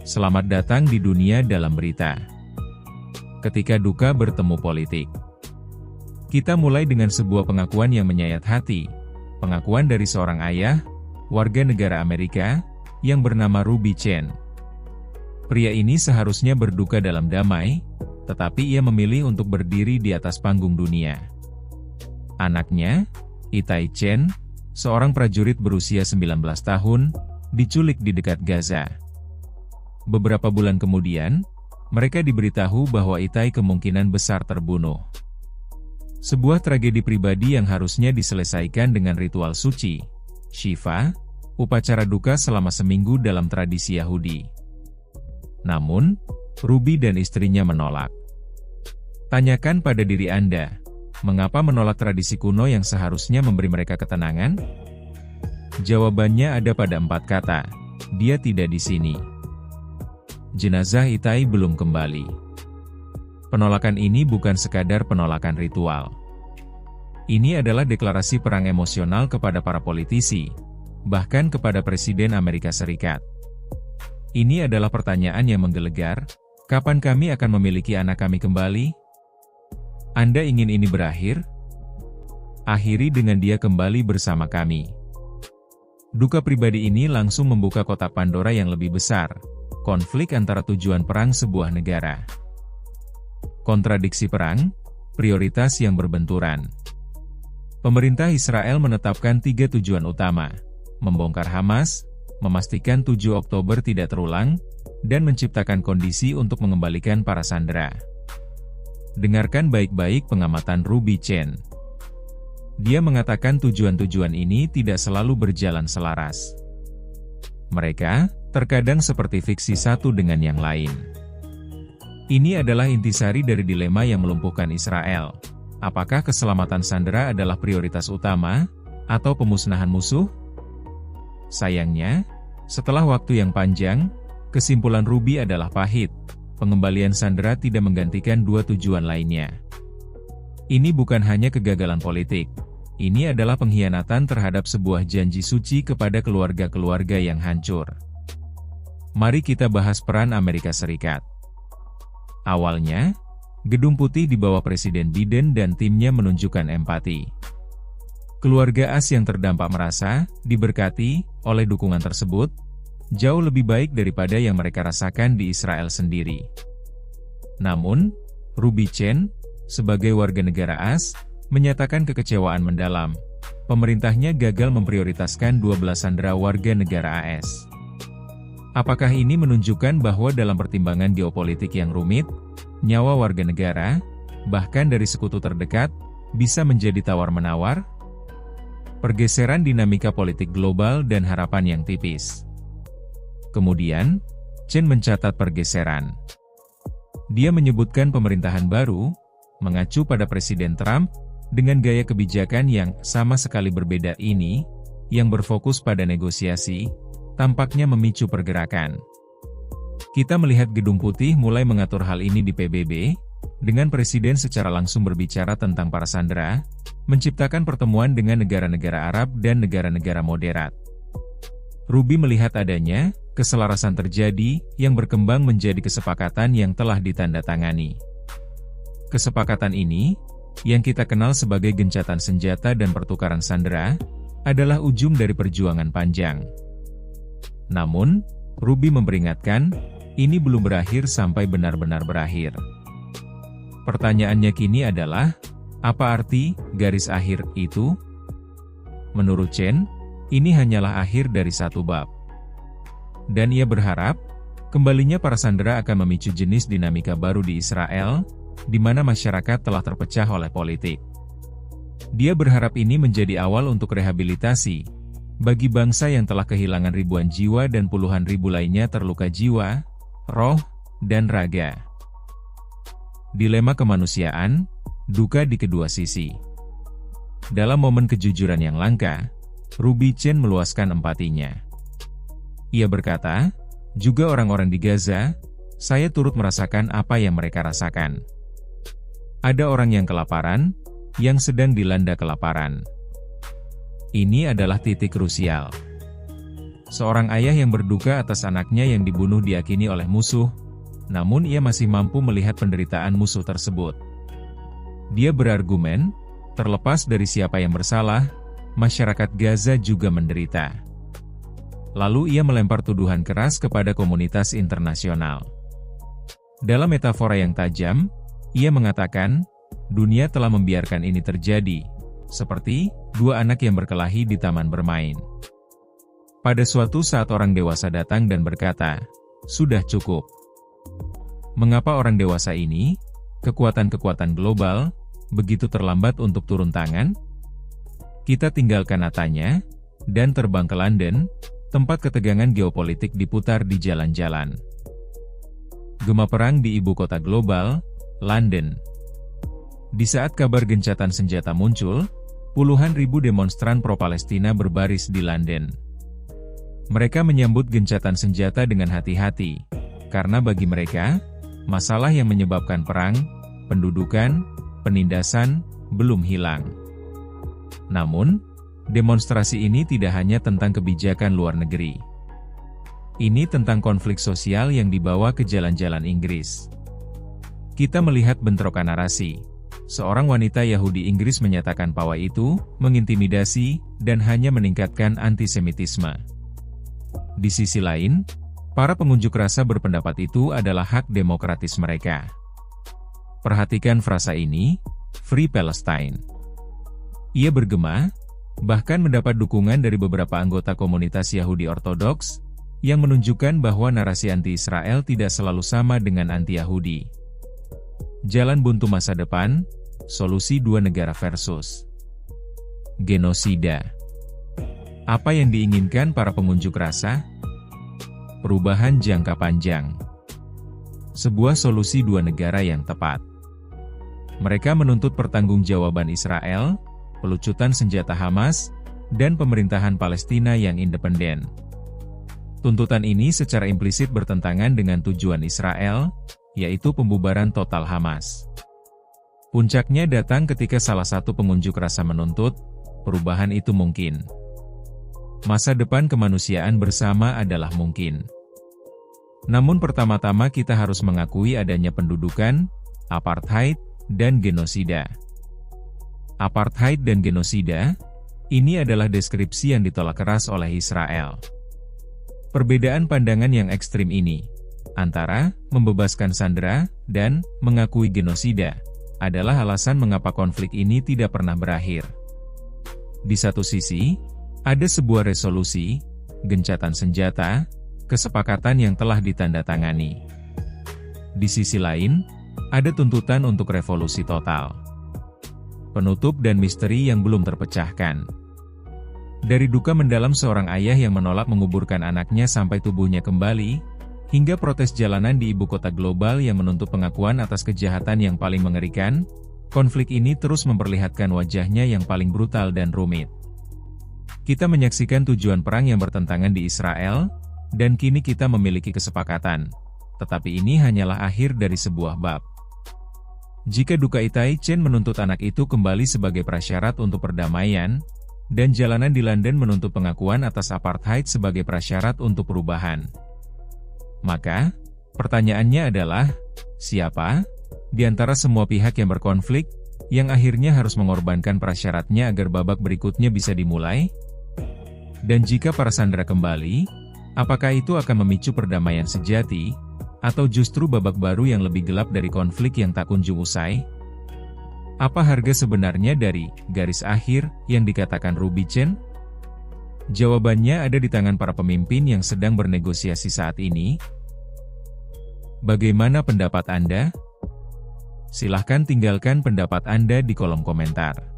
Selamat datang di dunia dalam berita. Ketika duka bertemu politik. Kita mulai dengan sebuah pengakuan yang menyayat hati. Pengakuan dari seorang ayah, warga negara Amerika, yang bernama Ruby Chen. Pria ini seharusnya berduka dalam damai, tetapi ia memilih untuk berdiri di atas panggung dunia. Anaknya, Itay Chen, seorang prajurit berusia 19 tahun, diculik di dekat Gaza. Beberapa bulan kemudian, mereka diberitahu bahwa Itay kemungkinan besar terbunuh. Sebuah tragedi pribadi yang harusnya diselesaikan dengan ritual suci, Shiva, upacara duka selama seminggu dalam tradisi Yahudi. Namun, Ruby dan istrinya menolak. Tanyakan pada diri Anda, mengapa menolak tradisi kuno yang seharusnya memberi mereka ketenangan? Jawabannya ada pada 4 kata, dia tidak di sini. Jenazah Itay belum kembali. Penolakan ini bukan sekadar penolakan ritual. Ini adalah deklarasi perang emosional kepada para politisi, bahkan kepada Presiden Amerika Serikat. Ini adalah pertanyaan yang menggelegar, kapan kami akan memiliki anak kami kembali? Anda ingin ini berakhir? Akhiri dengan dia kembali bersama kami. Duka pribadi ini langsung membuka kotak Pandora yang lebih besar. Konflik antara tujuan perang sebuah negara. Kontradiksi perang, prioritas yang berbenturan. Pemerintah Israel menetapkan 3 tujuan utama, membongkar Hamas, memastikan 7 Oktober tidak terulang, dan menciptakan kondisi untuk mengembalikan para sandera. Dengarkan baik-baik pengamatan Ruby Chen. Dia mengatakan tujuan-tujuan ini tidak selalu berjalan selaras. Mereka terkadang seperti fiksi satu dengan yang lain. Ini adalah intisari dari dilema yang melumpuhkan Israel. Apakah keselamatan sandera adalah prioritas utama, atau pemusnahan musuh? Sayangnya, setelah waktu yang panjang, kesimpulan Ruby adalah pahit. Pengembalian sandera tidak menggantikan 2 tujuan lainnya. Ini bukan hanya kegagalan politik. Ini adalah pengkhianatan terhadap sebuah janji suci kepada keluarga-keluarga yang hancur. Mari kita bahas peran Amerika Serikat. Awalnya, Gedung Putih di bawah Presiden Biden dan timnya menunjukkan empati. Keluarga AS yang terdampak merasa diberkati oleh dukungan tersebut, jauh lebih baik daripada yang mereka rasakan di Israel sendiri. Namun, Ruby Chen, sebagai warga negara AS, menyatakan kekecewaan mendalam. Pemerintahnya gagal memprioritaskan 12 sandera warga negara AS. Apakah ini menunjukkan bahwa dalam pertimbangan geopolitik yang rumit, nyawa warga negara, bahkan dari sekutu terdekat, bisa menjadi tawar-menawar? Pergeseran dinamika politik global dan harapan yang tipis. Kemudian, Chen mencatat pergeseran. Dia menyebutkan pemerintahan baru, mengacu pada Presiden Trump, dengan gaya kebijakan yang sama sekali berbeda ini, yang berfokus pada negosiasi, tampaknya memicu pergerakan. Kita melihat Gedung Putih mulai mengatur hal ini di PBB, dengan Presiden secara langsung berbicara tentang para sandera, menciptakan pertemuan dengan negara-negara Arab dan negara-negara moderat. Ruby melihat adanya keselarasan terjadi yang berkembang menjadi kesepakatan yang telah ditandatangani. Kesepakatan ini, yang kita kenal sebagai gencatan senjata dan pertukaran sandera, adalah ujung dari perjuangan panjang. Namun, Ruby memperingatkan, ini belum berakhir sampai benar-benar berakhir. Pertanyaannya kini adalah, apa arti garis akhir itu? Menurut Chen, ini hanyalah akhir dari satu bab. Dan ia berharap, kembalinya para sandera akan memicu jenis dinamika baru di Israel, di mana masyarakat telah terpecah oleh politik. Dia berharap ini menjadi awal untuk rehabilitasi, bagi bangsa yang telah kehilangan ribuan jiwa dan puluhan ribu lainnya terluka jiwa, roh, dan raga. Dilema kemanusiaan, duka di kedua sisi. Dalam momen kejujuran yang langka, Ruby Chen meluaskan empatinya. Ia berkata, juga orang-orang di Gaza, saya turut merasakan apa yang mereka rasakan. Ada orang yang kelaparan, yang sedang dilanda kelaparan. Ini adalah titik krusial. Seorang ayah yang berduka atas anaknya yang dibunuh diyakini oleh musuh, namun ia masih mampu melihat penderitaan musuh tersebut. Dia berargumen, terlepas dari siapa yang bersalah, masyarakat Gaza juga menderita. Lalu ia melempar tuduhan keras kepada komunitas internasional. Dalam metafora yang tajam, ia mengatakan, dunia telah membiarkan ini terjadi, seperti dua anak yang berkelahi di taman bermain. Pada suatu saat orang dewasa datang dan berkata, "Sudah cukup." Mengapa orang dewasa ini, kekuatan-kekuatan global, begitu terlambat untuk turun tangan? Kita tinggalkan Natanya, dan terbang ke London, tempat ketegangan geopolitik diputar di jalan-jalan. Gema perang di ibu kota global, London. Di saat kabar gencatan senjata muncul, puluhan ribu demonstran pro-Palestina berbaris di London. Mereka menyambut gencatan senjata dengan hati-hati, karena bagi mereka, masalah yang menyebabkan perang, pendudukan, penindasan, belum hilang. Namun, demonstrasi ini tidak hanya tentang kebijakan luar negeri. Ini tentang konflik sosial yang dibawa ke jalan-jalan Inggris. Kita melihat bentrokan narasi. Seorang wanita Yahudi Inggris menyatakan pawai itu mengintimidasi dan hanya meningkatkan antisemitisme. Di sisi lain, para pengunjuk rasa berpendapat itu adalah hak demokratis mereka. Perhatikan frasa ini, Free Palestine. Ia bergema, bahkan mendapat dukungan dari beberapa anggota komunitas Yahudi Ortodoks, yang menunjukkan bahwa narasi anti-Israel tidak selalu sama dengan anti-Yahudi. Jalan buntu masa depan, solusi dua negara versus genosida. Apa yang diinginkan para pengunjuk rasa? Perubahan jangka panjang. Sebuah solusi dua negara yang tepat. Mereka menuntut pertanggungjawaban Israel, pelucutan senjata Hamas, dan pemerintahan Palestina yang independen. Tuntutan ini secara implisit bertentangan dengan tujuan Israel, yaitu pembubaran total Hamas. Puncaknya datang ketika salah satu pengunjuk rasa menuntut, perubahan itu mungkin. Masa depan kemanusiaan bersama adalah mungkin. Namun pertama-tama kita harus mengakui adanya pendudukan, apartheid, dan genosida. Apartheid dan genosida, ini adalah deskripsi yang ditolak keras oleh Israel. Perbedaan pandangan yang ekstrim ini, antara membebaskan sandera dan mengakui genosida, adalah alasan mengapa konflik ini tidak pernah berakhir. Di satu sisi, ada sebuah resolusi, gencatan senjata, kesepakatan yang telah ditandatangani. Di sisi lain, ada tuntutan untuk revolusi total. Penutup dan misteri yang belum terpecahkan. Dari duka mendalam seorang ayah yang menolak menguburkan anaknya sampai tubuhnya kembali, hingga protes jalanan di ibu kota global yang menuntut pengakuan atas kejahatan yang paling mengerikan, konflik ini terus memperlihatkan wajahnya yang paling brutal dan rumit. Kita menyaksikan tujuan perang yang bertentangan di Israel, dan kini kita memiliki kesepakatan. Tetapi ini hanyalah akhir dari sebuah bab. Jika duka Itai Chen menuntut anak itu kembali sebagai prasyarat untuk perdamaian, dan jalanan di London menuntut pengakuan atas apartheid sebagai prasyarat untuk perubahan, maka, pertanyaannya adalah, siapa, di antara semua pihak yang berkonflik, yang akhirnya harus mengorbankan prasyaratnya agar babak berikutnya bisa dimulai? Dan jika para sandera kembali, apakah itu akan memicu perdamaian sejati, atau justru babak baru yang lebih gelap dari konflik yang tak kunjung usai? Apa harga sebenarnya dari garis akhir yang dikatakan Ruby Chen? Jawabannya ada di tangan para pemimpin yang sedang bernegosiasi saat ini. Bagaimana pendapat Anda? Silahkan tinggalkan pendapat Anda di kolom komentar.